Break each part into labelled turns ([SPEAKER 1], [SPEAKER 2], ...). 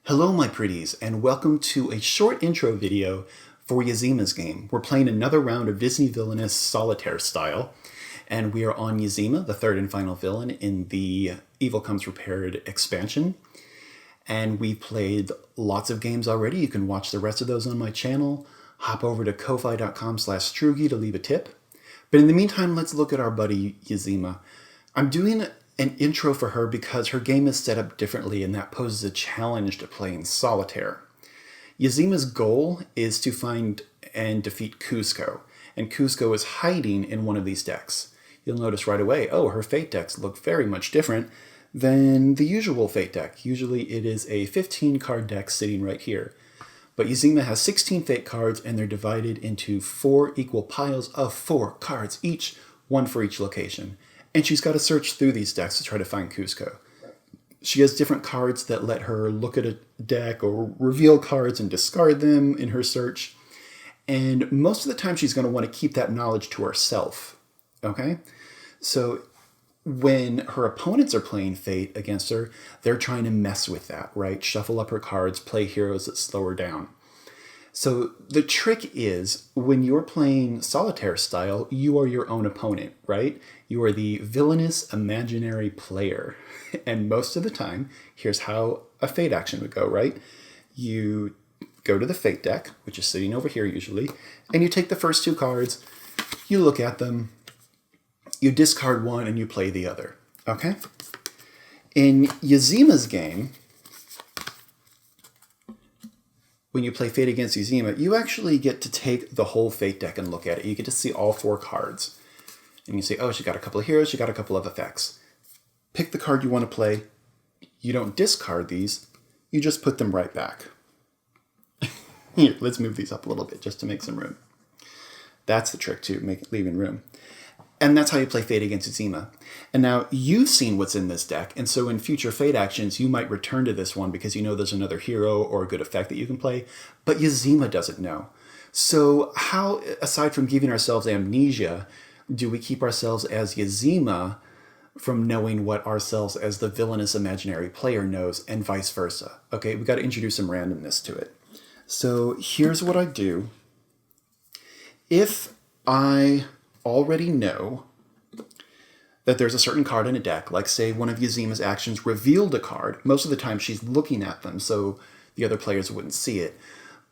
[SPEAKER 1] Hello my pretties, and welcome to a short intro video for Yzma's game. We're playing another round of Disney Villainous solitaire-style, and we are on Yzma, the third and final villain in the Evil Comes Prepared expansion. And we've played lots of games already. You can watch the rest of those on my channel. Hop over to ko-fi.com/Strugi to leave a tip. But in the meantime, let's look at our buddy Yzma. I'm doing an intro for her because her game is set up differently, and that poses a challenge to playing solitaire. Yzma's goal is to find and defeat Kuzco, and Kuzco is hiding in one of these decks. You'll notice right away, oh, her fate decks look very much different than the usual fate deck. Usually it is a 15-card deck sitting right here. But Yzma has 16 fate cards, and they're divided into 4 equal piles of 4 cards each, one for each location. And she's got to search through these decks to try to find Kuzco. She has different cards that let her look at a deck or reveal cards and discard them in her search. And most of the time she's going to want to keep that knowledge to herself. Okay? So when her opponents are playing Fate against her, they're trying to mess with that, right? Shuffle up her cards, play heroes that slow her down. So the trick is, when you're playing solitaire style, you are your own opponent, right? You are the villainous imaginary player. And most of the time, here's how a Fate action would go, right? You go to the Fate deck, which is sitting over here usually, and you take the first 2 cards, you look at them, you discard one, and you play the other, okay? In Yzma's game, when you play Fate against Yzma, you actually get to take the whole Fate deck and look at it. You get to see all 4 cards. And you say, oh, she got a couple of heroes, she got a couple of effects. Pick the card you want to play. You don't discard these, you just put them right back. Here, let's move these up a little bit just to make some room. That's the trick too, leaving room. And that's how you play Fate against Yzma. And now you've seen what's in this deck, and so in future Fate actions, you might return to this one because you know there's another hero or a good effect that you can play, but Yzma doesn't know. So how, aside from giving ourselves amnesia, do we keep ourselves as Yzma from knowing what ourselves as the villainous imaginary player knows, and vice versa? Okay, we got to introduce some randomness to it. So here's what I do. If I already know that there's a certain card in a deck, like say one of Yzma's actions revealed a card. Most of the time she's looking at them, so the other players wouldn't see it.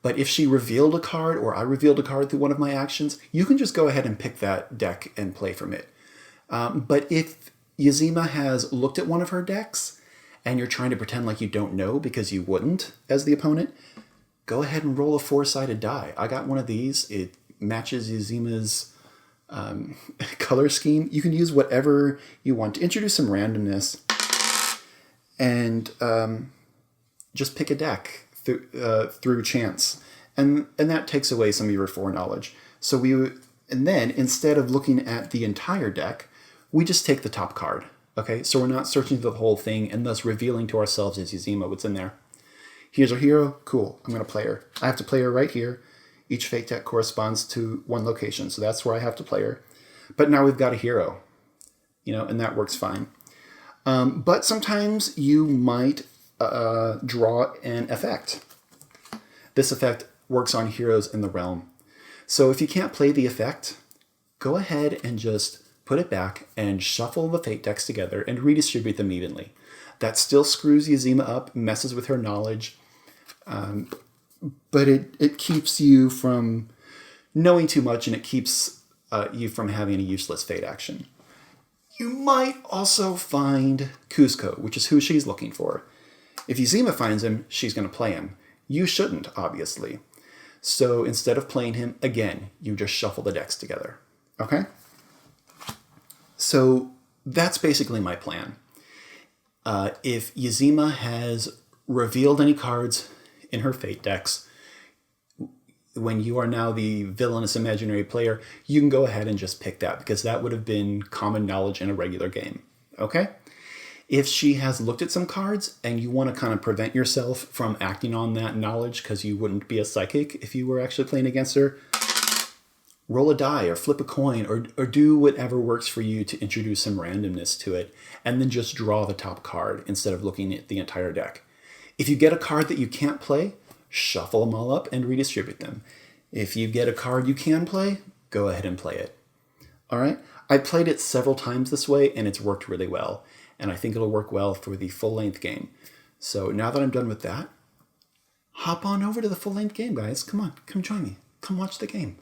[SPEAKER 1] But if she revealed a card, or I revealed a card through one of my actions, you can just go ahead and pick that deck and play from it. But if Yzma has looked at one of her decks, and you're trying to pretend like you don't know because you wouldn't as the opponent, go ahead and roll a 4-sided die. I got one of these. It matches Yzma's color scheme. You can use whatever you want to introduce some randomness, and just pick a deck through chance, and that takes away some of your foreknowledge. So and then instead of looking at the entire deck, we just take the top card. Okay, so we're not searching through the whole thing and thus revealing to ourselves as Yzma what's in there. Here's our hero. Cool. I'm going to play her. I have to play her right here. Each fate deck corresponds to one location, so that's where I have to play her. But now we've got a hero, and that works fine. But sometimes you might draw an effect. This effect works on heroes in the realm. So if you can't play the effect, go ahead and just put it back and shuffle the fate decks together and redistribute them evenly. That still screws Yzma up, messes with her knowledge, but it keeps you from knowing too much, and it keeps you from having a useless fate action. You might also find Kuzco, which is who she's looking for. If Yzma finds him, she's going to play him. You shouldn't, obviously. So instead of playing him, again, you just shuffle the decks together. Okay? So that's basically my plan. If Yzma has revealed any cards in her fate decks, when you are now the villainous imaginary player, you can go ahead and just pick that, because that would have been common knowledge in a regular game. Okay? If she has looked at some cards and you want to kind of prevent yourself from acting on that knowledge because you wouldn't be a psychic if you were actually playing against her, roll a die or flip a coin or do whatever works for you to introduce some randomness to it, and then just draw the top card instead of looking at the entire deck. If you get a card that you can't play, shuffle them all up and redistribute them. If you get a card you can play, go ahead and play it. All right? I played it several times this way, and it's worked really well. And I think it'll work well for the full-length game. So now that I'm done with that, hop on over to the full-length game, guys. Come on, come join me. Come watch the game.